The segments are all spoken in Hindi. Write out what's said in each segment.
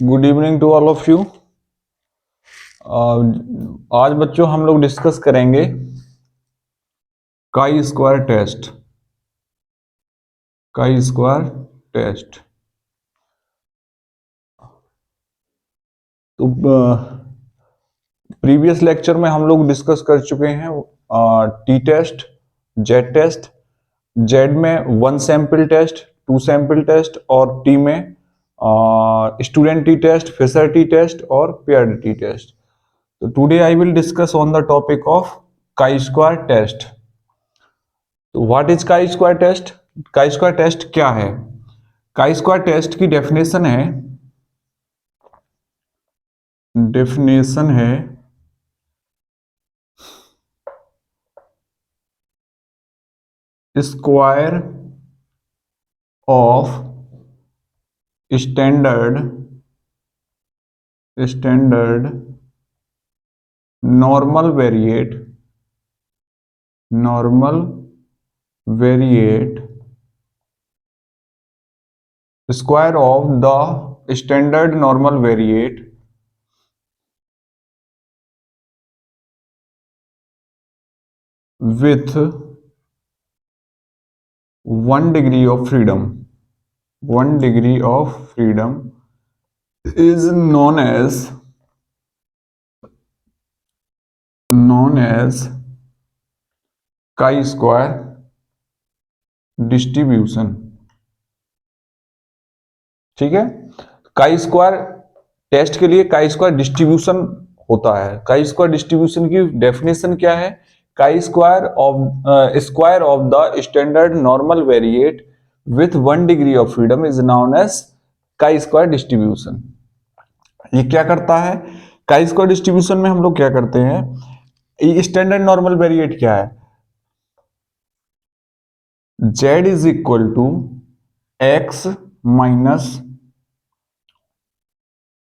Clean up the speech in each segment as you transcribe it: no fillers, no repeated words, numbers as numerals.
Good evening to all of you. आज बच्चों हम लोग डिस्कस करेंगे chi square test. Chi square test तो प्रीवियस लेक्चर में हम लोग डिस्कस कर चुके हैं T test, Z test. Z में one sample test, two sample test और टी में student T test, Fisher T test और पेयर्ड टी टेस्ट। तो today I will discuss on the topic of chi square test. तो what is chi square test? Chi square test क्या है? काई स्क्वायर टेस्ट की डेफिनेशन है square of standard normal variate square of the standard normal variate with 1 degree of freedom. 1 degree of freedom is known as chi-square distribution। ठीक है, काई स्क्वायर टेस्ट के लिए काई स्क्वायर डिस्ट्रीब्यूशन होता है। काई स्क्वायर डिस्ट्रीब्यूशन की डेफिनेशन क्या है? Chi square of the standard normal variate with 1 degree of freedom is known as chi square distribution. ये क्या करता है? काई स्क्वायर डिस्ट्रीब्यूशन में हम लोग क्या करते हैं, स्टैंडर्ड नॉर्मल वेरिएट क्या है? z is equal to x minus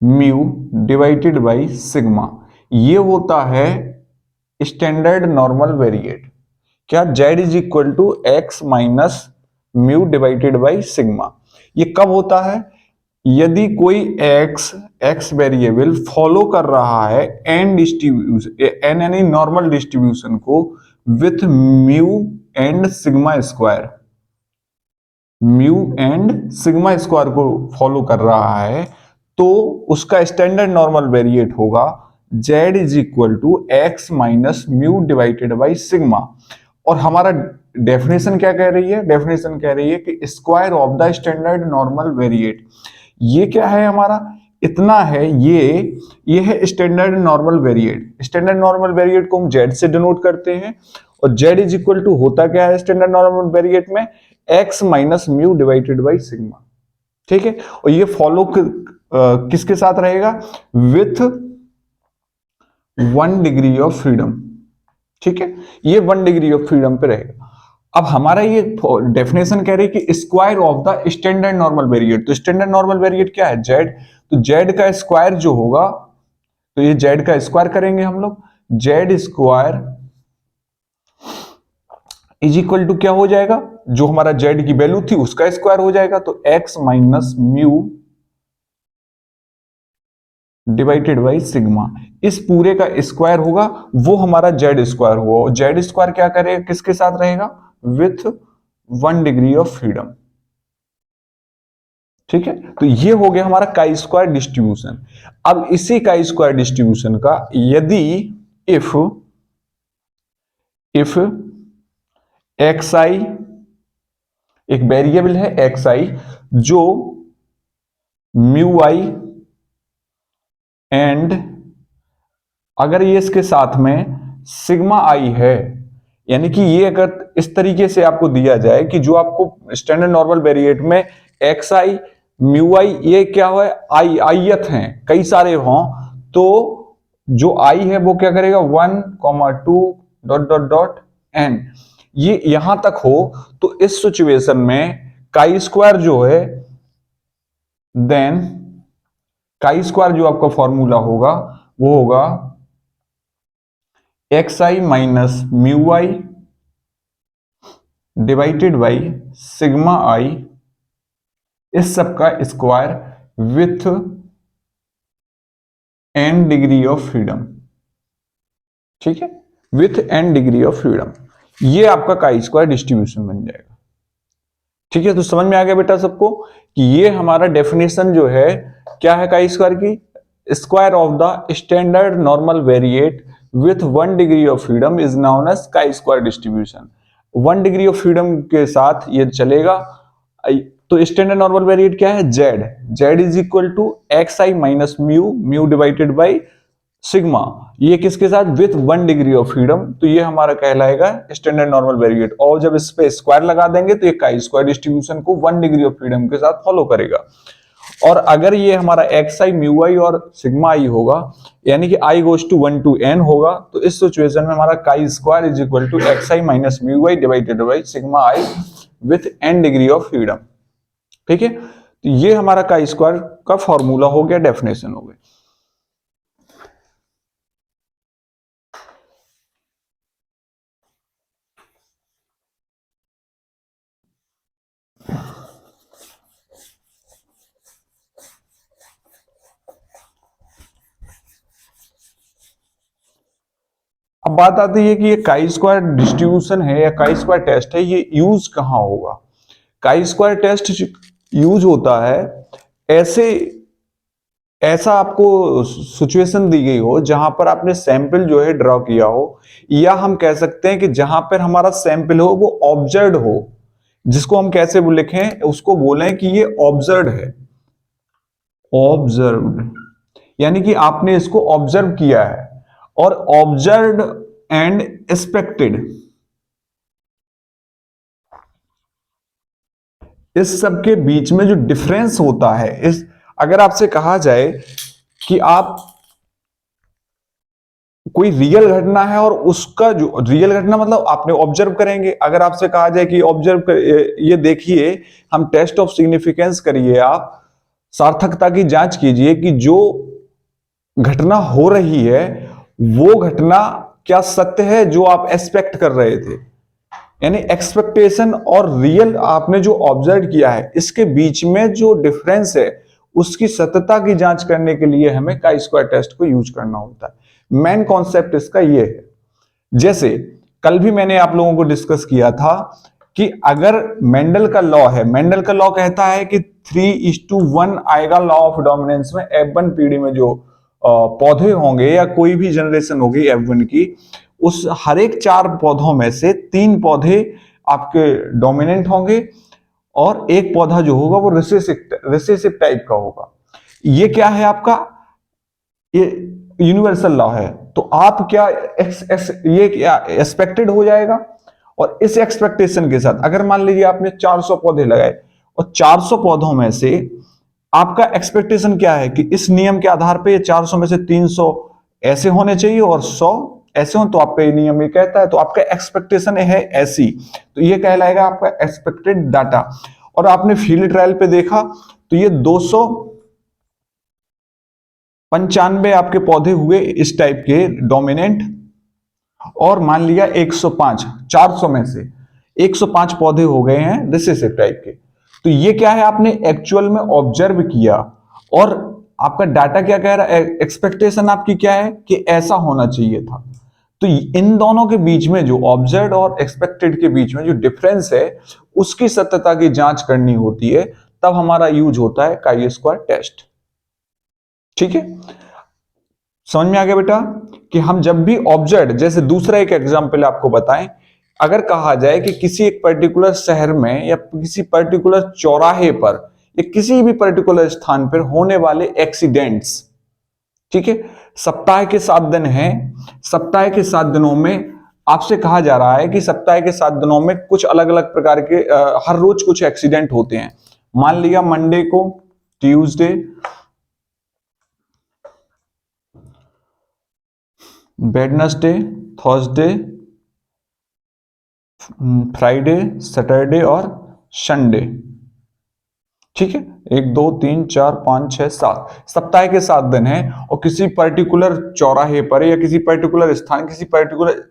mu divided by sigma. ये होता है स्टैंडर्ड नॉर्मल वेरिएट। क्या? z is equal to x minus mu divided by sigma. ये कब होता है? यदि कोई x वेरिएबल फॉलो कर रहा है एन डिस्ट्रीब्यूशन यानी नॉर्मल डिस्ट्रीब्यूशन को with mu and sigma square, mu and sigma square को फॉलो कर रहा है, तो उसका स्टैंडर्ड नॉर्मल वेरिएट होगा z is equal to X minus mu divided by sigma. और हमारा डेफिनेशन क्या कह रही है? डेफिनेशन कह रही है कि square of the standard normal variate. ये क्या है हमारा? इतना है, ये है standard normal variate. Standard normal variate को हम z से डिनोट करते हैं और z इज इक्वल टू होता क्या है स्टैंडर्ड नॉर्मल वेरिएट में? x minus mu divided by sigma. ठीक है, और ये फॉलो किसके साथ रहेगा? With 1 degree of freedom. ठीक है, ये 1 डिग्री ऑफ फ्रीडम पे रहेगा। अब हमारा ये डेफिनेशन कह रही है कि square of the standard normal variate. तो स्टैंडर्ड नॉर्मल वेरिएट क्या है? z। तो z का स्क्वायर जो होगा, तो ये z का स्क्वायर करेंगे हम लोग। z square is equal to क्या हो जाएगा? जो हमारा z की वैल्यू थी उसका स्क्वायर हो जाएगा, तो x minus mu divided by sigma. इस पूरे का स्क्वायर होगा, वो हमारा z स्क्वायर हुआ। और z स्क्वायर क्या करेगा, किसके साथ रहेगा? With 1 degree of freedom. ठीक है, तो ये हो गया हमारा काई स्क्वायर डिस्ट्रीब्यूशन। अब इसी काई स्क्वायर डिस्ट्रीब्यूशन का यदि इफ xi एक वेरिएबल है xi जो म्यू आई एंड अगर ये इसके साथ में सिग्मा आई है, यानी कि ये अगर इस तरीके से आपको दिया जाए कि जो आपको स्टैंडर्ड नॉर्मल वेरिएट में एक्स आई म्यू आई ये क्या है? आईयत हैं, कई सारे हों, तो जो आई है वो क्या करेगा? 1,2 डॉट डॉट डॉट एन, ये यहां तक हो, तो इस सिचुएशन में काई स्क्वायर जो है, देन काई स्क्वायर जो आपका फॉर्मूला होगा वो होगा X I minus mu I divided by sigma I, इस सब का square. With n degree of freedom. ठीक है, with n degree of freedom, ये आपका काई स्क्वायर डिस्ट्रीब्यूशन बन जाएगा। ठीक है, तो समझ में आ गया बेटा सबको कि ये हमारा डेफिनेशन जो है क्या है काई स्क्वायर की, square of the standard normal variate with 1 degree of freedom is known as chi square distribution. 1 degree of freedom के साथ ये चलेगा। तो स्टैंडर्ड नॉर्मल वेरिएट क्या है, Z, Z is equal to X I minus mu, mu divided by sigma, ये किसके साथ, विथ 1 डिग्री ऑफ फ्रीडम। तो ये हमारा कहलाएगा स्टैंडर्ड नॉर्मल वेरिएट। और जब इस पे स्क्वायर लगा देंगे तो ये काई स्क्वायर डिस्ट्रीब्यूशन को 1 डिग्री ऑफ फ्रीडम के साथ फॉलो करेगा। और अगर ये हमारा एक्स आई म्यू आई और सिग्मा आई होगा, यानी कि आई गोज टू 1 to n होगा, तो इस सिचुएशन में हमारा chi square is equal to X I minus mu I divided by sigma I with n degree of freedom. ठीक है, तो ये हमारा काई स्क्वायर का फॉर्मूला हो गया, डेफिनेशन हो गई। अब बात आती है कि ये काई स्क्वायर डिस्ट्रीब्यूशन है या काई स्क्वायर टेस्ट है, ये यूज कहां होगा। काई स्क्वायर टेस्ट यूज होता है ऐसा आपको सिचुएशन दी गई हो जहां पर आपने सैंपल जो है ड्रॉ किया हो, या हम कह सकते हैं कि जहां पर हमारा सैंपल हो वो ऑब्जर्व हो, जिसको हम कैसे लिखें, उसको बोलें कि ये ऑब्जर्व है, ऑब्जर्व्ड, यानी कि आपने इसको ऑब्जर्व किया है। और ऑब्जर्व्ड एंड एक्सपेक्टेड, इस सब के बीच में जो डिफरेंस होता है, इस अगर आपसे कहा जाए कि आप कोई रियल घटना है और उसका जो रियल घटना मतलब आपने ऑब्जर्व करेंगे, अगर आपसे कहा जाए कि ऑब्जर्व कर, ये देखिए, हम टेस्ट ऑफ सिग्निफिकेंस करिए, आप सार्थकता की जांच कीजिए कि जो घटना हो रही है वो घटना क्या सत्य है जो आप एक्सपेक्ट कर रहे थे। यानी एक्सपेक्टेशन और रियल आपने जो ऑब्जर्व किया है, इसके बीच में जो डिफरेंस है उसकी सत्यता की जांच करने के लिए हमें काई स्क्वायर टेस्ट को यूज करना होता है। मेन कॉन्सेप्ट इसका ये है। जैसे कल भी मैंने आप लोगों को डिस्कस किया था कि अगर मेंडल का लॉ है, मेंडल का लॉ कहता है कि 3:1 आएगा लॉ ऑफ डोमिनेंस में, F1 पीढ़ी में जो पौधे होंगे या कोई भी जनरेशन होगी F1 की, उस हर एक 4 पौधों में से 3 पौधे आपके डोमिनेंट होंगे और एक पौधा जो होगा वो रिसेसिव टाइप का होगा। ये क्या है आपका, ये यूनिवर्सल लॉ है। तो आप क्या ये क्या एक्सपेक्टेड हो जाएगा। और इस एक्सपेक्टेशन के साथ अगर मान लीजिए आपने 400 पौधे लगाए और 400 पौधों में से आपका एक्सपेक्टेशन क्या है कि इस नियम के आधार पे ये 400 में से 300 ऐसे होने चाहिए और 100 ऐसे हो, तो आपका ये नियम ये कहता है, तो आपका एक्सपेक्टेशन है ऐसी, तो ये कहलाएगा आपका एक्सपेक्टेड डाटा। और आपने फील्ड ट्रायल पे देखा तो ये 295 आपके पौधे हुए इस टाइप के डोमिनेंट, और मान लिया 105, 400 में से 105 पौधे हो गए हैं रिसेसिव टाइप के। तो ये क्या है, आपने एक्चुअल में ऑब्जर्व किया और आपका डाटा क्या कह रहा है, एक्सपेक्टेशन आपकी क्या है कि ऐसा होना चाहिए था। तो इन दोनों के बीच में जो ऑब्जर्व और एक्सपेक्टेड के बीच में जो डिफरेंस है उसकी सत्यता की जांच करनी होती है, तब हमारा यूज होता है काई स्क्वायर टेस्ट। ठीक है, समझ में आ गया बेटा कि हम जब भी ऑब्जर्व, जैसे दूसरा एक एग्जांपल आपको बताएं, अगर कहा जाए कि किसी एक पर्टिकुलर शहर में या किसी पर्टिकुलर चौराहे पर या किसी भी पर्टिकुलर स्थान पर होने वाले एक्सीडेंट्स, ठीक है, सप्ताह के 7 दिन हैं, सप्ताह के 7 दिनों में आपसे कहा जा रहा है कि सप्ताह के 7 दिनों में कुछ अलग अलग प्रकार के हर रोज कुछ एक्सीडेंट होते हैं। मान लिया मंडे को, Tuesday, Wednesday, Thursday, Friday, Saturday और संडे। ठीक है, 1 2 3 4 5 6 7 सप्ताह के 7 दिन हैं, और किसी पर्टिकुलर चौराहे पर या किसी पर्टिकुलर स्थान, किसी पर्टिकुलर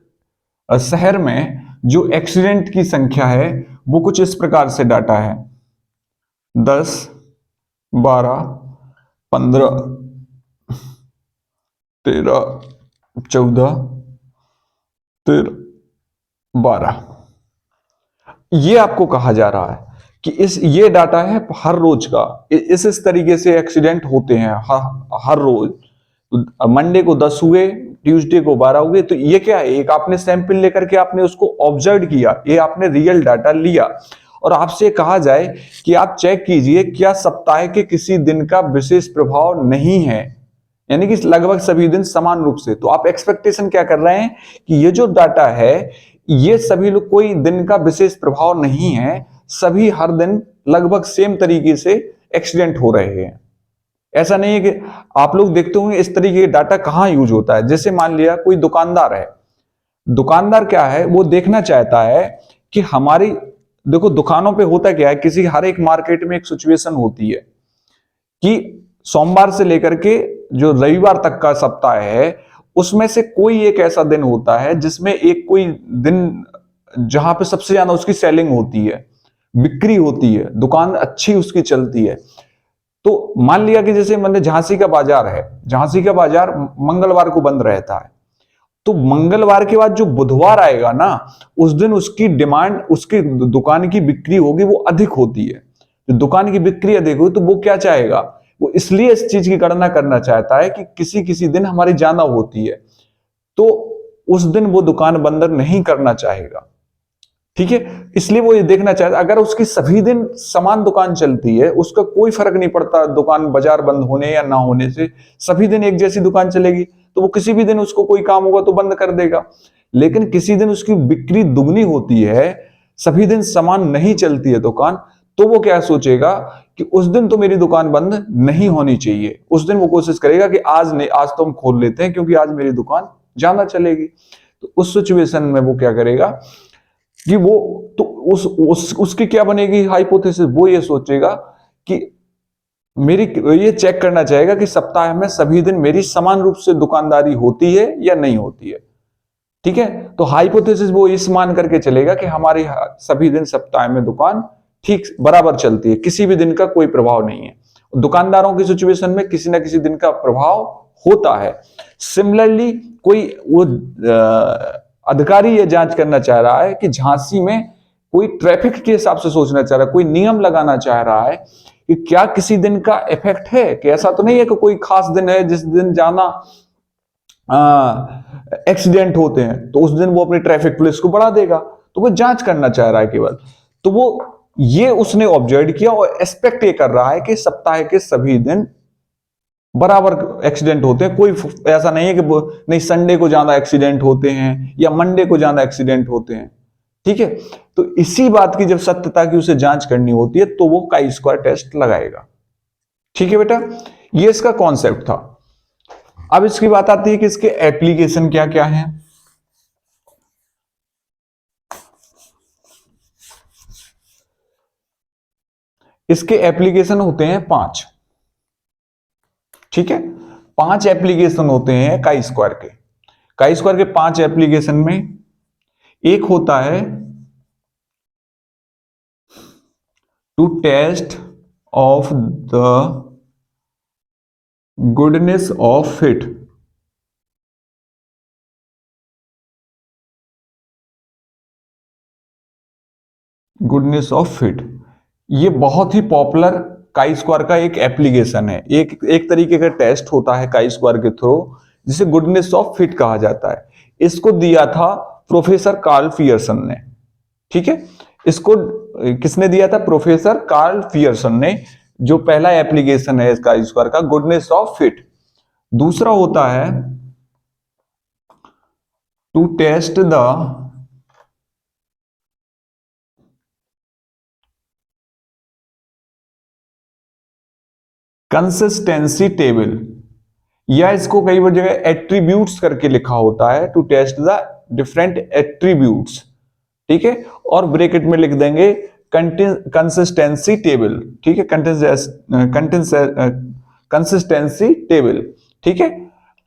शहर में जो एक्सीडेंट की संख्या है वो कुछ इस प्रकार से डाटा है, 10, 12, 15, 13, 14, 13, 12, ये आपको कहा जा रहा है कि ये डाटा है हर रोज का। इस तरीके से एक्सीडेंट होते हैं हर रोज। मंडे को 10 हुए, ट्यूसडे को 12 हुए, तो ये क्या है, एक आपने सैंपल लेकर के आपने उसको ऑब्जर्व किया, ये आपने रियल डाटा लिया और आपसे कहा जाए कि आप चेक कीजिए क्या सप्ताह के किसी दिन का विशेष प्रभाव नहीं है, यानी कि लगभग सभी दिन समान रूप से, तो आप एक्सपेक्टेशन क्या कर रहे हैं कि ये जो डाटा है ये सभी लोग, कोई दिन का विशेष प्रभाव नहीं है, सभी हर दिन लगभग सेम तरीके से एक्सीडेंट हो रहे हैं। ऐसा नहीं है कि आप लोग देखते होंगे इस तरीके का डाटा कहां यूज होता है। जैसे मान लिया कोई दुकानदार है, दुकानदार क्या है, वो देखना चाहता है कि हमारी, देखो दुकानों पे होता क्या है, किसी हर एक मार्केट में एक सिचुएशन होती है कि सोमवार से लेकर के जो रविवार तक का सप्ताह है उसमें से कोई एक ऐसा दिन होता है जिसमें एक कोई दिन जहां पे सबसे ज्यादा उसकी सेलिंग होती है, बिक्री होती है, दुकान अच्छी उसकी चलती है। तो मान लिया कि जैसे मतलब झांसी का बाजार है, झांसी का बाजार मंगलवार को बंद रहता है, तो मंगलवार के बाद जो बुधवार आएगा ना, उस दिन उसकी डिमांड, उसकी दुकान की बिक्री होगी वो अधिक होती है। तो दुकान की बिक्री अधिक होगी तो वो क्या चाहेगा, वो इसलिए इस चीज की गणना करना चाहता है कि किसी किसी दिन हमारी ज्यादा होती है, तो उस दिन वो दुकान बंद नहीं करना चाहेगा। ठीक है, इसलिए वो ये देखना चाहता है अगर उसकी सभी दिन समान दुकान चलती है, उसका कोई फर्क नहीं पड़ता दुकान बाजार बंद होने या ना होने से, सभी दिन एक जैसी दुकान चलेगी, तो वो किसी भी दिन उसको कोई काम होगा तो बंद कर देगा। लेकिन किसी दिन उसकी बिक्री दुगनी होती है, सभी दिन समान नहीं चलती है दुकान, तो वो क्या सोचेगा कि उस दिन तो मेरी दुकान बंद नहीं होनी चाहिए, उस दिन वो कोशिश करेगा कि आज नहीं, आज तो हम खोल लेते हैं क्योंकि आज मेरी दुकान ज्यादा चलेगी। तो उस सिचुएशन में वो क्या करेगा कि वो तो उसकी क्या बनेगी हाइपोथेसिस, वो ये सोचेगा कि मेरी, ये चेक करना चाहेगा कि सप्ताह में सभी दिन मेरी समान रूप से दुकानदारी होती है या नहीं होती है। ठीक है, तो हाइपोथेसिस वो इस मान करके चलेगा कि हमारी सभी दिन सप्ताह में दुकान ठीक बराबर चलती है, किसी भी दिन का कोई प्रभाव नहीं है। दुकानदारों की सिचुएशन में किसी ना किसी दिन का प्रभाव होता है। सिमिलरली कोई वो अधिकारी ये जांच करना चाह रहा है कि झांसी में कोई ट्रैफिक के हिसाब से सोचना चाह रहा है, कोई नियम लगाना चाह रहा है कि क्या किसी दिन का इफेक्ट है, कि ऐसा तो नहीं है कि कोई खास दिन है जिस दिन जाना एक्सीडेंट होते हैं, तो उस दिन वो अपनी ट्रैफिक पुलिस को बढ़ा देगा, तो वो जांच करना चाह रहा है केवल। तो वो ये उसने ऑब्जर्व किया और एक्सपेक्ट ये कर रहा है कि सप्ताह के सभी दिन बराबर एक्सीडेंट होते हैं, कोई ऐसा नहीं है कि नहीं संडे को ज्यादा एक्सीडेंट होते हैं या मंडे को ज्यादा एक्सीडेंट होते हैं। ठीक है, तो इसी बात की जब सत्यता की उसे जांच करनी होती है तो वो काई स्क्वायर टेस्ट लगाएगा। ठीक है बेटा, ये इसका कॉन्सेप्ट था। अब इसकी बात आती है कि इसके एप्लीकेशन क्या क्या हैं। इसके एप्लीकेशन होते हैं 5। ठीक है, 5 एप्लीकेशन होते हैं काई स्क्वायर के। काई स्क्वायर के 5 एप्लीकेशन में एक होता है to test of the goodness of fit. Goodness of fit, ये बहुत ही पॉपुलर काई स्क्वायर का एक एप्लीकेशन है, एक तरीके का टेस्ट होता है काई स्क्वायर के थ्रू, जिसे गुडनेस ऑफ फिट कहा जाता है। इसको दिया था प्रोफेसर कार्ल पियर्सन ने। ठीक है, इसको किसने दिया था, प्रोफेसर कार्ल पियर्सन ने, जो पहला एप्लीकेशन है इसका स्क्वायर का, गुडनेस ऑफ फिट। दूसरा होता है to test the consistency table, या इसको कई बार जगह एट्रीब्यूट्स करके लिखा होता है, to test the different attributes. ठीक है, और ब्रैकेट में लिख देंगे कंसिस्टेंसी टेबल। ठीक है, कंसिस्टेंसी टेबल। ठीक है,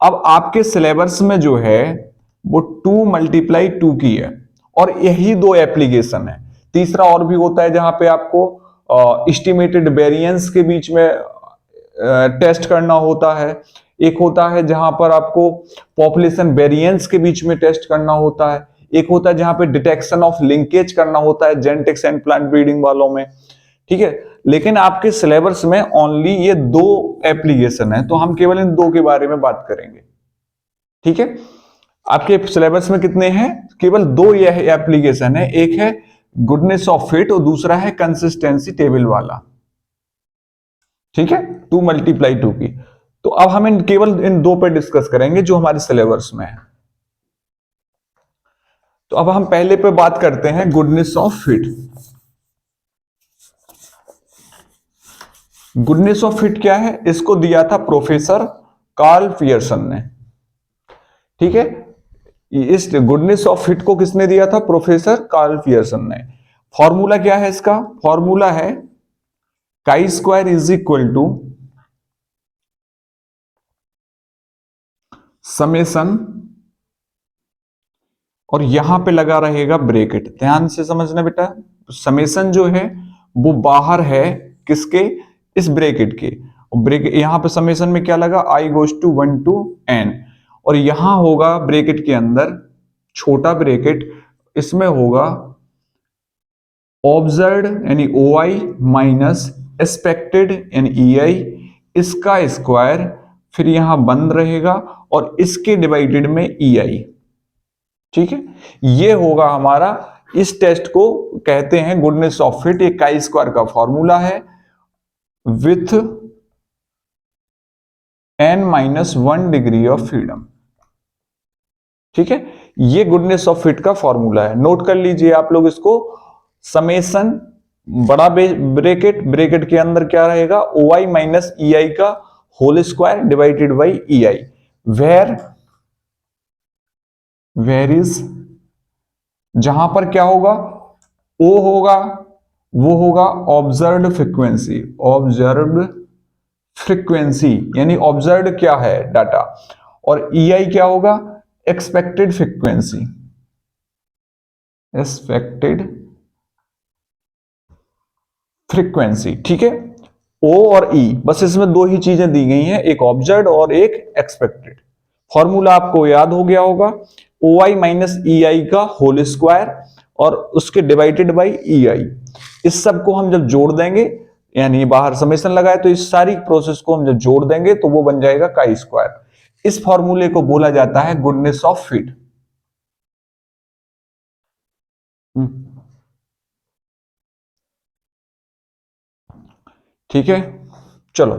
अब आपके सिलेबस में जो है वो 2 × 2 की है, और यही 2 एप्लीकेशन है। तीसरा और भी होता है जहां पे आपको एस्टिमेटेड वेरिएंस के बीच में टेस्ट करना होता है, एक होता है जहां पर आपको पॉपुलेशन वेरिएंस के बीच में टेस्ट करना होता है, एक होता है जहां पे डिटेक्शन ऑफ लिंकेज करना होता है जेनेटिक्स एंड प्लांट ब्रीडिंग वालों में, ठीक है। लेकिन आपके सिलेबस में ओनली ये 2 एप्लीकेशन है, तो हम केवल इन 2 के बारे में बात करेंगे, ठीक है। आपके सिलेबस में कितने हैं? केवल 2 यह एप्लीकेशन है, एक है गुडनेस ऑफ फिट और दूसरा है कंसिस्टेंसी टेबल वाला, ठीक है, 2 × 2 की। तो अब हम केवल इन 2 पे डिस्कस करेंगे जो हमारे सिलेबस में है। तो अब हम पहले पे बात करते हैं goodness of fit. Goodness of fit क्या है? इसको दिया था प्रोफेसर कार्ल पियर्सन ने, ठीक है। इस गुडनेस ऑफ फिट को किसने दिया था? प्रोफेसर कार्ल पियर्सन ने। फॉर्मूला क्या है इसका? फॉर्मूला है chi² is equal to summation, और यहां पे लगा रहेगा ब्रैकेट। ध्यान से समझना बेटा, समेशन जो है वो बाहर है किसके? इस ब्रैकेट के। और ब्रैकेट यहां पे समेशन में क्या लगा? I goes to 1 to n, और यहां होगा ब्रैकेट के अंदर छोटा ब्रैकेट, इसमें होगा ऑब्जर्व्ड यानी OI माइनस एक्सपेक्टेड यानी EI, इसका स्क्वायर, फिर यहां बंद रहेगा और इसके डिवाइडेड में EI, ठीक है। ये होगा हमारा, इस टेस्ट को कहते हैं गुडनेस ऑफ फिट। एक chi² का फॉर्मूला है with n-1 degree of freedom, ठीक है। ये गुडनेस ऑफ फिट का फॉर्मूला है, नोट कर लीजिए आप लोग इसको। समेशन बड़ा ब्रैकेट, ब्रैकेट के अंदर क्या रहेगा? OI माइनस EI का whole square divided by EI, where is, जहां पर क्या होगा? O होगा, वो होगा ऑब्जर्व्ड फ्रीक्वेंसी, ऑब्जर्व्ड फ्रीक्वेंसी यानी ऑब्जर्व्ड क्या है? डाटा, और EI क्या होगा? एक्सपेक्टेड फ्रीक्वेंसी, एक्सपेक्टेड फ्रीक्वेंसी, ठीक है। O और E, बस इसमें 2 ही चीजें दी गई हैं, एक ऑब्जर्व्ड और एक एक्सपेक्टेड। फॉर्मूला आपको याद हो गया होगा, OI माइनस EI का होल स्क्वायर और उसके डिवाइडेड बाई EI। इस सब को हम जब जोड़ देंगे, यानी बाहर समेशन लगाए, तो इस सारी प्रोसेस को हम जब जोड़ देंगे तो वो बन जाएगा chi²। इस फॉर्मूले को बोला जाता है गुडनेस ऑफ फिट। ठीक है, चलो।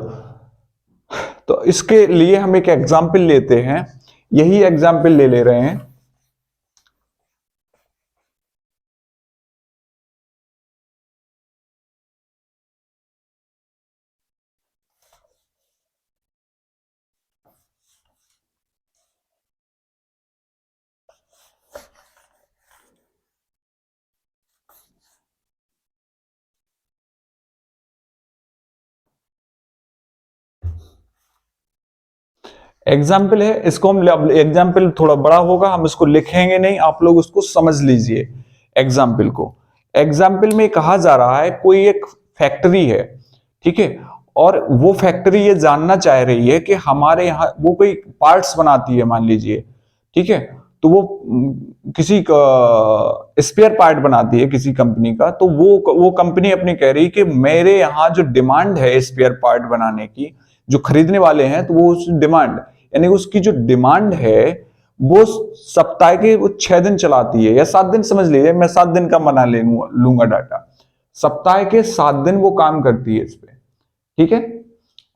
तो इसके लिए हम एक एग्जाम्पल लेते हैं, यही एग्जाम्पल ले रहे हैं। एग्जाम्पल है, इसको हम, एग्जाम्पल थोड़ा बड़ा होगा, हम इसको लिखेंगे नहीं, आप लोग उसको समझ लीजिए एग्जाम्पल को। एग्जाम्पल में कहा जा रहा है कोई एक फैक्ट्री है, ठीक है, और वो फैक्ट्री ये जानना चाह रही है कि हमारे यहाँ वो कोई पार्ट्स बनाती है मान लीजिए, ठीक है। तो वो किसी का स्पेयर पार्ट बनाती है किसी कंपनी का, तो वो कंपनी अपनी कह रही कि मेरे यहाँ जो डिमांड है स्पेयर पार्ट बनाने की, जो खरीदने वाले हैं, तो वो उस डिमांड यानी उसकी जो डिमांड है वो सप्ताह के वो 6 दिन चलाती है या 7 दिन, समझ लीजिए मैं 7 दिन का बना लूंगा डाटा। सप्ताह के 7 दिन वो काम करती है इस पे, ठीक है।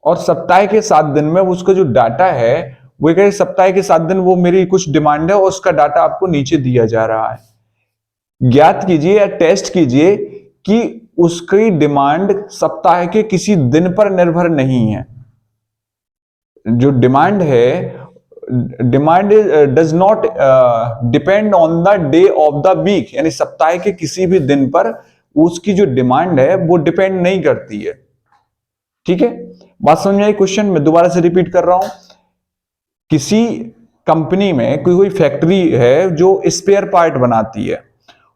और सप्ताह के 7 दिन में उसका जो डाटा है वो कह, सप्ताह के 7 दिन वो मेरी कुछ डिमांड है और उसका डाटा आपको नीचे दिया जा रहा है। ज्ञात कीजिए या टेस्ट कीजिए कि उसकी डिमांड सप्ताह के किसी दिन पर निर्भर नहीं है। जो डिमांड है, demand does not depend on the day of the week, यानी सप्ताह के किसी भी दिन पर उसकी जो डिमांड है वो डिपेंड नहीं करती है, ठीक है। बात समझ में आई? क्वेश्चन मैं दोबारा से रिपीट कर रहा हूं। किसी कंपनी में कोई फैक्ट्री है जो स्पेयर पार्ट बनाती है,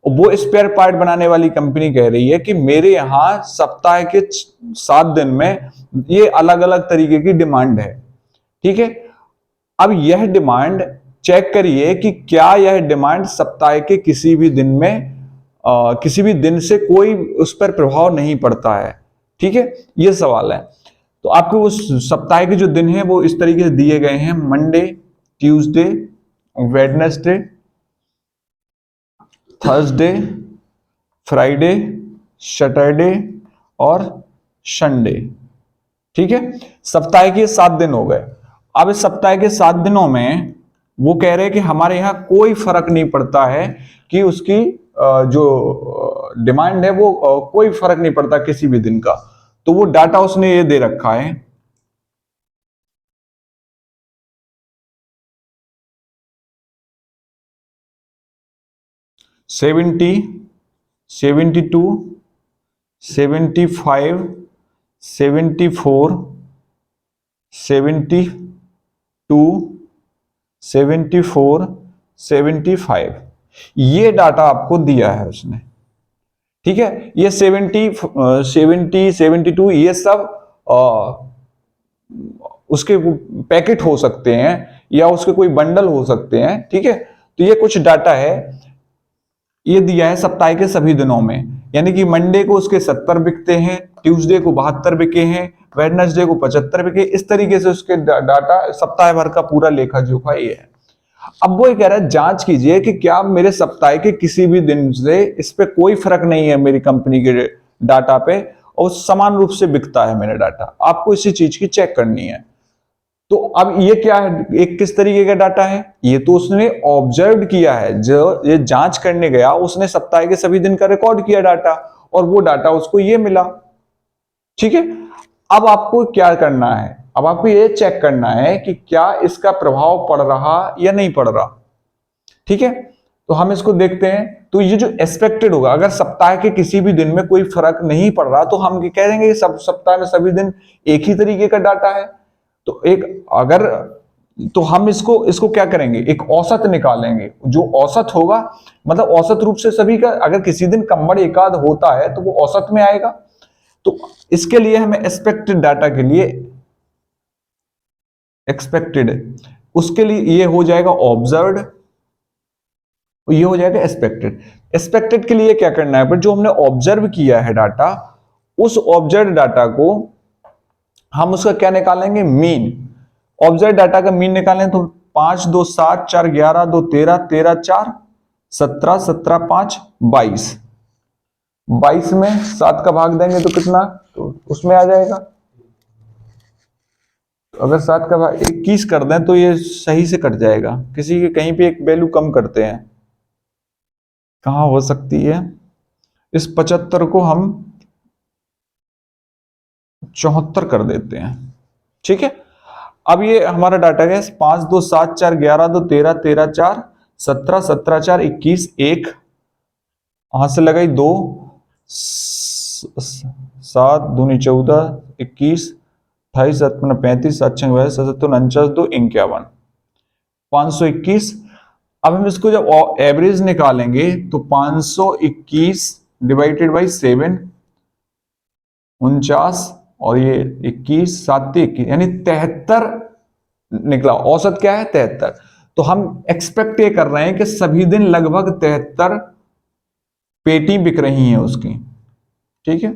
वो स्पेयर पार्ट बनाने वाली कंपनी कह रही है कि मेरे यहां सप्ताह के 7 दिन में ये अलग अलग तरीके की डिमांड है। ठीक है, अब यह डिमांड चेक करिए कि क्या यह डिमांड सप्ताह के किसी भी दिन में किसी भी दिन से कोई उस पर प्रभाव नहीं पड़ता है। ठीक है, यह सवाल है। तो आपको उस सप्ताह के जो दिन है वो इस तरीके से दिए गए हैं: Monday, Tuesday, Wednesday, Thursday, Friday, Saturday और संडे। ठीक है, सप्ताह के 7 दिन हो गए। अब इस सप्ताह के 7 दिनों में वो कह रहे हैं कि हमारे यहां कोई फर्क नहीं पड़ता है कि उसकी जो डिमांड है वो कोई फर्क नहीं पड़ता किसी भी दिन का। तो वो डाटा उसने ये दे रखा है। सेवेंटी, 72, 75, 74, 72, 74, 75, ये डाटा आपको दिया है उसने। ठीक है, ये 72 ये सब उसके पैकेट हो सकते हैं या उसके कोई बंडल हो सकते हैं। ठीक है, तो ये कुछ डाटा है, ये दिया है सप्ताह के सभी दिनों में। यानी कि मंडे को उसके 70 बिकते हैं, ट्यूसडे को 72 बिके हैं, वेडनेसडे को 75 बिके। इस तरीके से उसके डाटा सप्ताह भर का पूरा लेखा जोखा ये है। अब वो ये कह रहा है जांच कीजिए कि क्या मेरे सप्ताह के किसी भी दिन से इस पे कोई फर्क नहीं है मेरी कंपनी के डाटा पे, और समान रूप से बिकता है मेरा डाटा। आपको इसी चीज की चेक करनी है। तो अब ये क्या है, एक किस तरीके का डाटा है? ये तो उसने ऑब्जर्व किया है, जो ये जांच करने गया उसने सप्ताह के सभी दिन का रिकॉर्ड किया डाटा, और वो डाटा उसको ये मिला। ठीक है, अब आपको क्या करना है? अब आपको ये चेक करना है कि क्या इसका प्रभाव पड़ रहा या नहीं पड़ रहा। ठीक है, तो हम इसको देखते हैं। तो ये जो एक्सपेक्टेड होगा, अगर सप्ताह के किसी भी दिन में कोई फर्क नहीं पड़ रहा तो हम कह देंगे कि सब सप्ताह में सभी दिन एक ही तरीके का डाटा है। तो एक अगर तो हम इसको इसको क्या करेंगे, एक औसत निकालेंगे। जो औसत होगा, मतलब औसत रूप से सभी का, अगर किसी दिन कम बड़ एकाध होता है तो वो औसत में आएगा। तो इसके लिए हमें एक्सपेक्टेड डाटा के लिए एक्सपेक्टेड, उसके लिए ये हो जाएगा ऑब्जर्व्ड, ये हो जाएगा एक्सपेक्टेड। एक्सपेक्टेड के लिए क्या करना है, पर जो हमने ऑब्जर्व किया है डाटा, उस ऑब्जर्व डाटा को हम उसका क्या निकालेंगे, मीन। ऑब्जर्व डाटा का मीन निकालें तो 5 2 7 4 11 2 13 13 4 17 17 5 22, 22 में 7 का भाग देंगे तो कितना, तो उसमें आ जाएगा। तो अगर 7 का भाग 21 कर दें तो ये सही से कट जाएगा। किसी के कहीं पे एक वैल्यू कम करते हैं, कहां हो सकती है? इस 75 को हम 74 कर देते हैं। ठीक है, अब ये हमारा डाटा है 5 2 7 4 11 2 13 13 4 17 17 4 21 1, हाथ से लगाई 2 7 दूनी 14 21 28 57 35 7 6 77 49 2 51 521। अब हम इसको जब एवरेज निकालेंगे तो 521 डिवाइडेड बाई 7, 49, और ये 21 7 21 यानी 73 निकला। औसत क्या है, 73। तो हम एक्सपेक्ट ये कर रहे हैं कि सभी दिन लगभग 73 पेटी बिक रही हैं उसकी। ठीक है,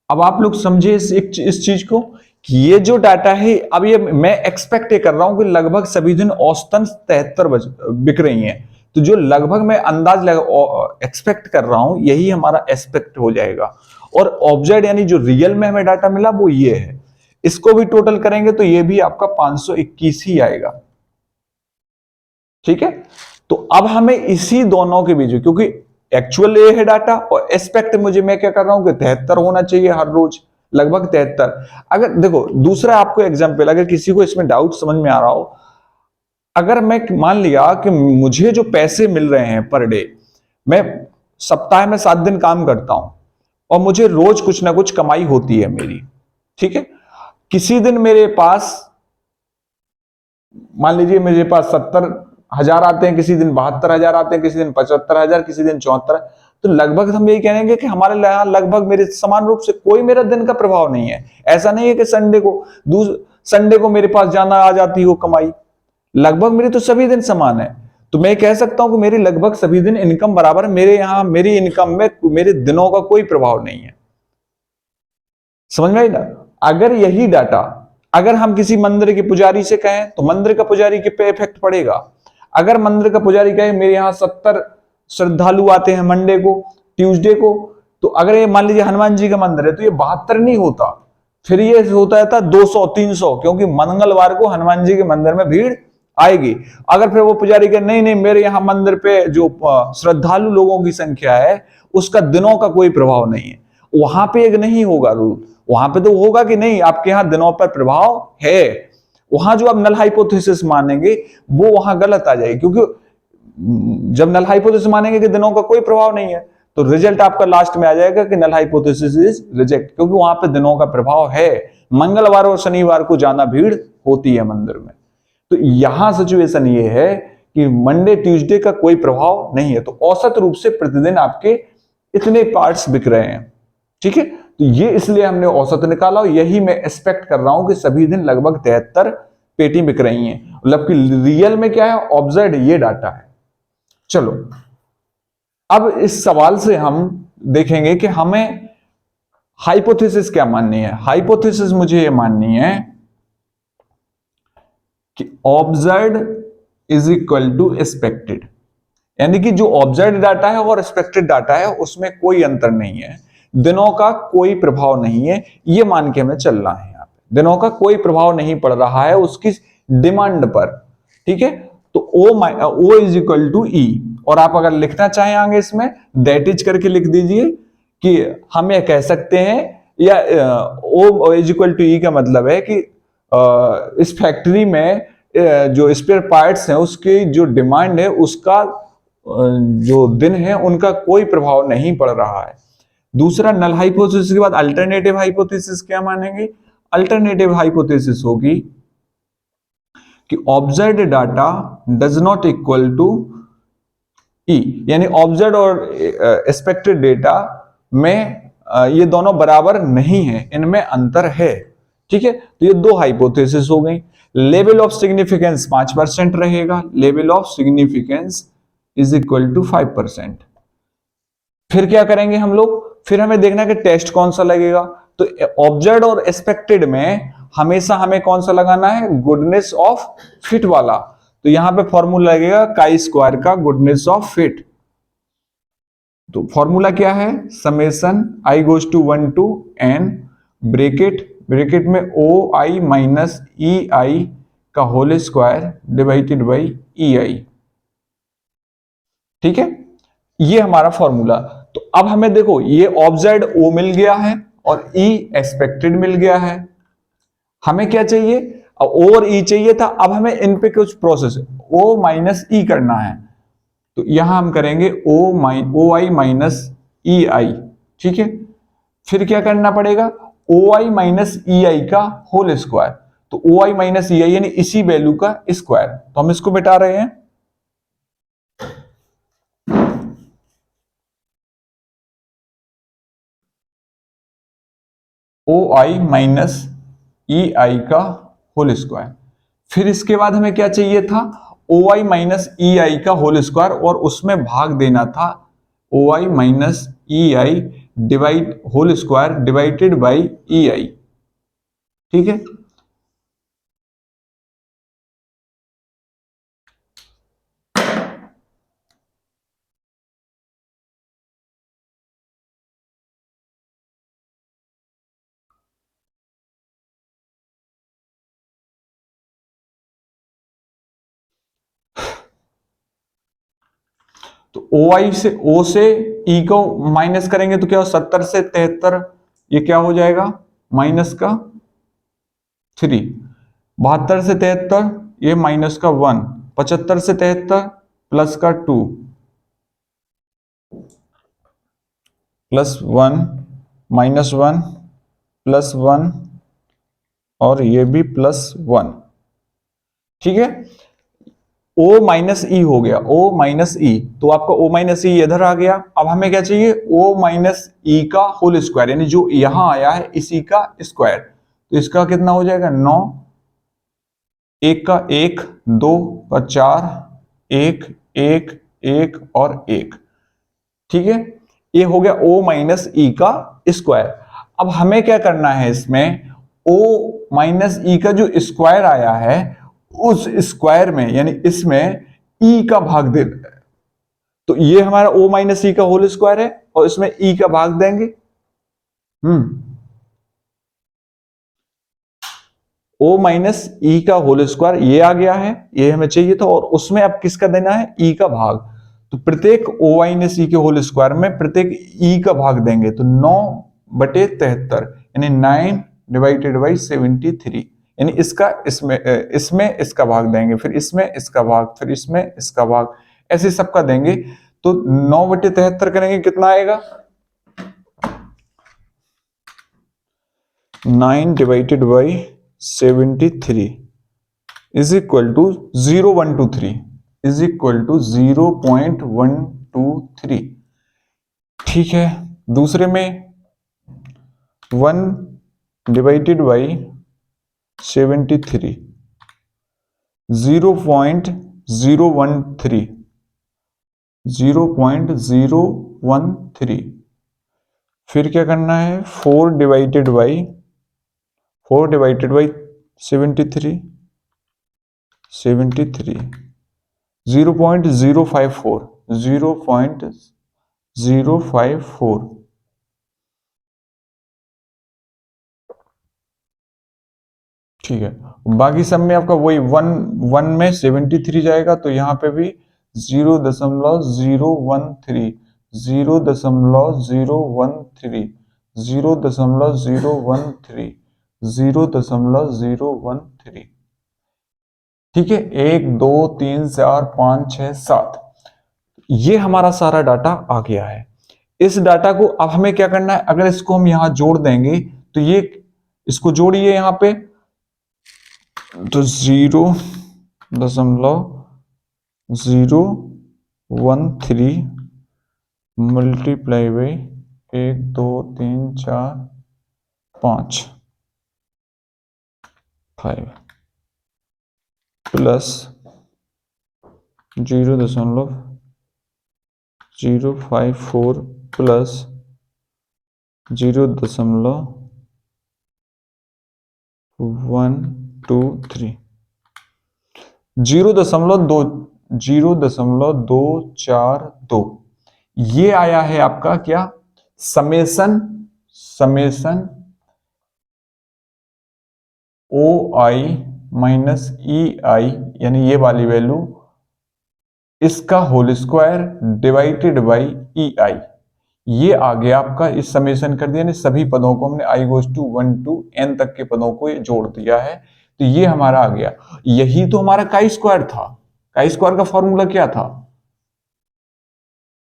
अब आप लोग समझे इस चीज को कि ये जो डाटा है, अब ये मैं एक्सपेक्ट ये कर रहा हूं कि लगभग सभी दिन औसतन 73 बिक रही हैं। तो जो लगभग मैं अंदाज एक्सपेक्ट कर रहा हूं, यही हमारा एक्सपेक्ट हो जाएगा। और ऑब्जर्व यानी जो रियल में हमें डाटा मिला वो ये है। इसको भी टोटल करेंगे तो ये भी आपका 521 ही आएगा। ठीक है, तो अब हमें इसी दोनों के बीच, क्योंकि एक्चुअल ये है डाटा और एक्सपेक्ट मुझे मैं क्या कर रहा हूं कि 73 होना चाहिए हर रोज, लगभग 73। अगर देखो दूसरा आपको एग्जांपल, अगर किसी को इसमें डाउट समझ में आ रहा हो, अगर मैं मान लिया कि मुझे जो पैसे मिल रहे हैं पर डे, मैं सप्ताह में 7 दिन काम करता हूं और मुझे रोज कुछ ना कुछ कमाई होती है मेरी। ठीक है, किसी दिन मेरे पास मान लीजिए मेरे पास 70,000 आते हैं, किसी दिन 72,000 आते हैं, किसी दिन 75,000, किसी दिन 74, तो लगभग हम यही कहेंगे कि हमारे यहाँ लगभग मेरे समान रूप से कोई मेरा दिन का प्रभाव नहीं है। ऐसा नहीं है कि संडे को मेरे पास जाना आ जाती हो कमाई, लगभग मेरे तो सभी दिन समान है। तो मैं कह सकता हूं कि मेरी लगभग सभी दिन इनकम बराबर है, मेरे यहां मेरी इनकम में मेरे दिनों का कोई प्रभाव नहीं है। समझ में आई ना? अगर यही डाटा अगर हम किसी मंदिर के पुजारी से कहें तो मंदिर का पुजारी के पे इफेक्ट पड़ेगा। अगर मंदिर का पुजारी कहे मेरे यहां 70 श्रद्धालु आते हैं मंडे को, ट्यूसडे को, तो अगर ये मान लीजिए हनुमान जी का मंदिर है तो ये 72 नहीं होता, फिर ये होता था 200-300, क्योंकि मंगलवार को हनुमान जी के मंदिर में भीड़ आएगी। अगर फिर वो पुजारी कहे नहीं नहीं मेरे यहाँ मंदिर पे जो श्रद्धालु लोगों की संख्या है उसका दिनों का कोई प्रभाव नहीं है, वहां पे एक नहीं होगा रूल। वहां पे तो होगा कि नहीं आपके यहां दिनों पर प्रभाव है, वहां जो आप नल हाइपोथेसिस मानेंगे वो वहां गलत आ जाएगी, क्योंकि जब नल हाइपोथेसिस मानेंगे कि दिनों का कोई प्रभाव नहीं है तो रिजल्ट आपका लास्ट में आ जाएगा कि नल हाइपोथेसिस इज रिजेक्ट, क्योंकि वहां पे दिनों का प्रभाव है। मंगलवार और शनिवार को ज्यादा भीड़ होती है मंदिर में। तो यहां सिचुएशन ये है कि मंडे ट्यूसडे का कोई प्रभाव नहीं है, तो औसत रूप से प्रतिदिन आपके इतने पार्ट्स बिक रहे हैं। ठीक है, तो ये इसलिए हमने औसत निकाला और यही मैं एक्सपेक्ट कर रहा हूं कि सभी दिन लगभग 73 पेटी बिक रही हैं, मतलब कि रियल में क्या है, ऑब्जर्व ये डाटा है। चलो अब इस सवाल से हम देखेंगे कि हमें हाइपोथेसिस क्या माननी है। हाइपोथेसिस मुझे ये माननी है कि observe is equal to expected, यानी कि जो ऑब्जर्व डाटा है और एक्सपेक्टेड डाटा है उसमें कोई अंतर नहीं है, दिनों का कोई प्रभाव नहीं है, ये मान के हमें चलना है। यहाँ पे दिनों का कोई प्रभाव नहीं पड़ रहा है उसकी डिमांड पर। ठीक है, तो O इज इक्वल टू ई, और आप अगर लिखना चाहें आगे इसमें दैट इज करके लिख दीजिए कि हम ये कह सकते हैं, या O इज इक्वल टू ई का मतलब है कि इस फैक्ट्री में जो स्पेयर पार्ट्स हैं उसकी जो डिमांड है उसका जो दिन है उनका कोई प्रभाव नहीं पड़ रहा है। दूसरा, नल हाइपोथेसिस के बाद अल्टरनेटिव हाइपोथेसिस क्या मानेंगे? अल्टरनेटिव हाइपोथेसिस होगी कि observed data does not equal to E, यानी ऑब्जर्व्ड और एक्सपेक्टेड डेटा में ये दोनों बराबर नहीं है, इनमें अंतर है। ठीक है, तो ये दो हाइपोथेसिस हो गई। लेवल ऑफ सिग्निफिकेंस 5% रहेगा, level of significance is equal to 5%। फिर क्या करेंगे हम लोग, फिर हमें देखना कि टेस्ट कौन सा लगेगा। तो ऑब्जर्व और एक्सपेक्टेड में हमेशा हमें कौन सा लगाना है, गुडनेस ऑफ फिट वाला। तो यहां पे फॉर्मूला लगेगा काई स्क्वायर का गुडनेस ऑफ फिट। तो फॉर्मूला क्या है, summation I goes to 1 to n bracket में O I minus E I का whole square divided by E I. ठीक है, ये हमारा फॉर्मूला। तो अब हमें देखो ये ऑब्जर्व ओ मिल गया है और ई एक्सपेक्टेड मिल गया है, हमें क्या चाहिए, ओ और ई चाहिए था। अब हमें इन पे कुछ प्रोसेस ओ माइनस ई करना है, तो यहां हम करेंगे ओ आई माइनस ई आई। ठीक है, फिर क्या करना पड़ेगा, ओ आई माइनस ई आई का होल स्क्वायर। तो ओ आई माइनस ई आई यानी इसी वैल्यू का स्क्वायर, तो हम इसको मिटा रहे हैं। ओ आई माइनस ई आई का होल स्क्वायर। फिर इसके बाद हमें क्या चाहिए था, O I minus E I का होल स्क्वायर, और उसमें भाग देना था O I minus E I divide whole square divided by E I. ठीक है, तो ओ से ई को माइनस करेंगे तो क्या हो, 70 से 73, ये क्या हो जाएगा, माइनस का 3। 72 से 73 ये माइनस का 1। 75 से 73 प्लस का 2 प्लस 1 माइनस 1 प्लस 1 और ये भी प्लस 1। ठीक है, O माइनस ई हो गया, O माइनस ई, तो आपका O माइनस ई इधर आ गया। अब हमें क्या चाहिए, O माइनस ई का होल स्क्वायर, यानी जो यहां आया है इसी का स्क्वायर। तो इसका कितना हो जाएगा, 9, एक का 1, 2 का 4, 1 1 1 और 1, ठीक है, ये हो गया O माइनस ई का स्क्वायर। अब हमें क्या करना है, इसमें O माइनस ई का जो स्क्वायर आया है उस स्क्वायर में, यानी इसमें ई का भाग दे, तो ये हमारा O माइनस ई का होल स्क्वायर है और इसमें ई का भाग देंगे। O माइनस ई का होल स्क्वायर ये आ गया है, ये हमें चाहिए था, और उसमें अब किसका देना है, ई का भाग। तो प्रत्येक O माइनस ई के होल स्क्वायर में प्रत्येक ई का भाग देंगे, तो 9/73, यानी 9 डिवाइडेड बाई 73, यानी इसका इसमें इसका भाग देंगे, फिर इसमें इसका भाग, फिर इसमें इसका भाग, ऐसे सबका देंगे। तो 9/73 करेंगे कितना आएगा, 9 divided by 73 is equal to 0.123, is equal to 0.123। ठीक है, दूसरे में 1 डिवाइडेड बाई 73, 0.013, 0.013। फिर क्या करना है, 4 डिवाइडेड बाई 73, 0.054, 0.054। ठीक है, बाकी सब में आपका वही 1 में 73 जाएगा, तो यहां पे भी 0.013, 0.013, 0.013, 0.013। ठीक है, 1 2 3 4 5 6 7, ये हमारा सारा डाटा आ गया है। इस डाटा को अब हमें क्या करना है, अगर इसको हम यहां जोड़ देंगे तो ये, इसको जोड़िए यहां पे, तो 0.013 मल्टीप्लाई बाई 1 2 3 4 5 5 प्लस 0.054 प्लस 0.123, 0.242, ये आया है आपका क्या, summation O I minus E आई, यानी ये वाली वैल्यू, इसका whole square divided by E आई, ये आ गया आपका। इस समेशन कर दिया, सभी पदों को हमने i goes to 1 to n तक के पदों को जोड़ दिया है, तो ये हमारा आ गया। यही तो हमारा काई स्क्वायर था, काई स्क्वायर का फॉर्मूला क्या था,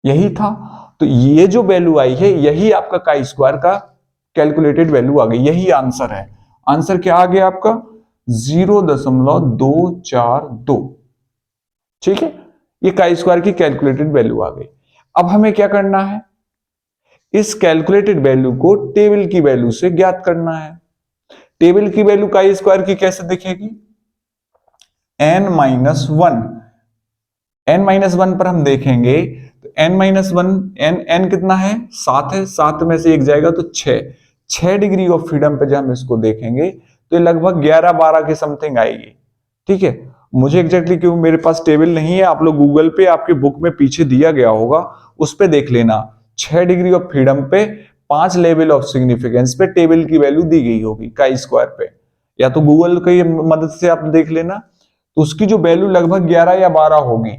यही था। तो ये जो वैल्यू आई है यही आपका काई स्क्वायर का कैलकुलेटेड वैल्यू आ गई, यही आंसर है। आंसर क्या आ गया आपका, 0.242। ठीक है, ये काई स्क्वायर की कैलकुलेटेड वैल्यू आ गई। अब हमें क्या करना है, इस कैलकुलेटेड वैल्यू को टेबल की वैल्यू से ज्ञात करना है। टेबल की वैल्यू काई स्क्वायर की कैसे दिखेगी, n-1, n-1 पर हम देखेंगे तो n-1, n कितना है, 7 है, 7 में से एक जाएगा तो 6 डिग्री ऑफ फ्रीडम पे जब हम इसको देखेंगे तो ये लगभग 11-12 के समथिंग आएगी। ठीक है, मुझे एग्जैक्टली क्यों मेरे पास टेबल नहीं है, आप लोग गूगल पे आपके बुक में पीछे दिया गया होगा, उस पे देख लेना। 6 डिग्री ऑफ फ्रीडम पे 5 लेवल ऑफ सिग्निफिकेंस पे टेबल की वैल्यू दी गई होगी काई स्क्वायर पे, या तो गूगल की मदद से आप देख लेना, तो उसकी जो वैल्यू लगभग 11 या 12 होगी।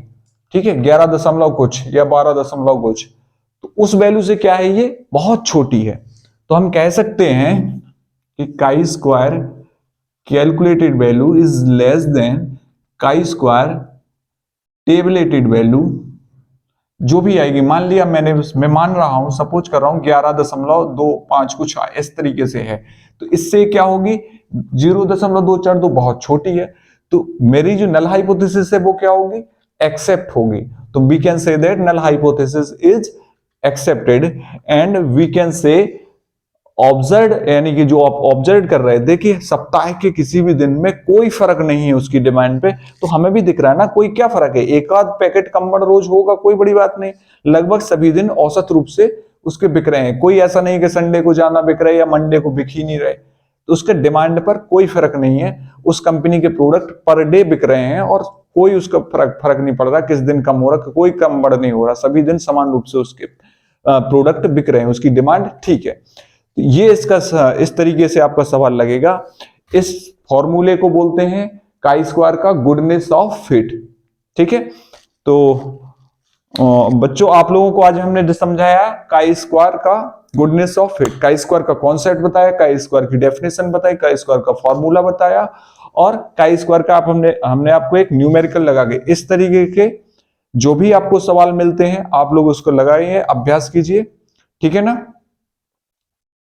ठीक है, 11 दशमलव कुछ या 12 दशमलव कुछ, तो उस वैल्यू से क्या है, ये बहुत छोटी है। तो हम कह सकते हैं कि chi square calculated value is less than chi square tabulated value, जो भी आएगी। मान लिया मैं मान रहा हूं, सपोज कर रहा हूं 11.25 कुछ इस तरीके से है, तो इससे क्या होगी, 0.242 बहुत छोटी है, तो मेरी जो नल हाइपोथेसिस है वो क्या होगी, एक्सेप्ट होगी। तो we can say that null hypothesis is accepted and we can say observe, यानी कि जो आप ऑब्जर्व कर रहे हैं, देखिए सप्ताह के किसी भी दिन में कोई फर्क नहीं है उसकी डिमांड पे, तो हमें भी दिख रहा है ना कोई क्या फर्क है, एक आध पैकेट कंबल रोज होगा, कोई बड़ी बात नहीं, लगभग सभी दिन औसत रूप से उसके बिक रहे हैं। कोई ऐसा नहीं कि संडे को ज्यादा बिक रहे या मंडे को बिक ही नहीं रहे, तो उसके डिमांड पर कोई फर्क नहीं है। उस कंपनी के प्रोडक्ट पर डे बिक रहे हैं और कोई उसका फर्क नहीं पड़ रहा किस दिन कम हो रहा, कोई कम बढ़ नहीं हो रहा, सभी दिन समान रूप से उसके प्रोडक्ट बिक रहे हैं, उसकी डिमांड ठीक है। ये इसका इस तरीके से आपका सवाल लगेगा। इस फॉर्मूले को बोलते हैं काई स्क्वायर का गुडनेस ऑफ फिट। ठीक है, तो बच्चों आप लोगों को आज हमने जो समझाया काई स्क्वायर का गुडनेस ऑफ फिट, काई स्क्वायर का कॉन्सेप्ट बताया, काई स्क्वायर की डेफिनेशन बताई, काई स्क्वायर का फॉर्मूला बताया, और काई स्क्वायर का हमने आपको एक न्यूमेरिकल लगा के, इस तरीके के जो भी आपको सवाल मिलते हैं आप लोग उसको लगाइए, अभ्यास कीजिए। ठीक है ना।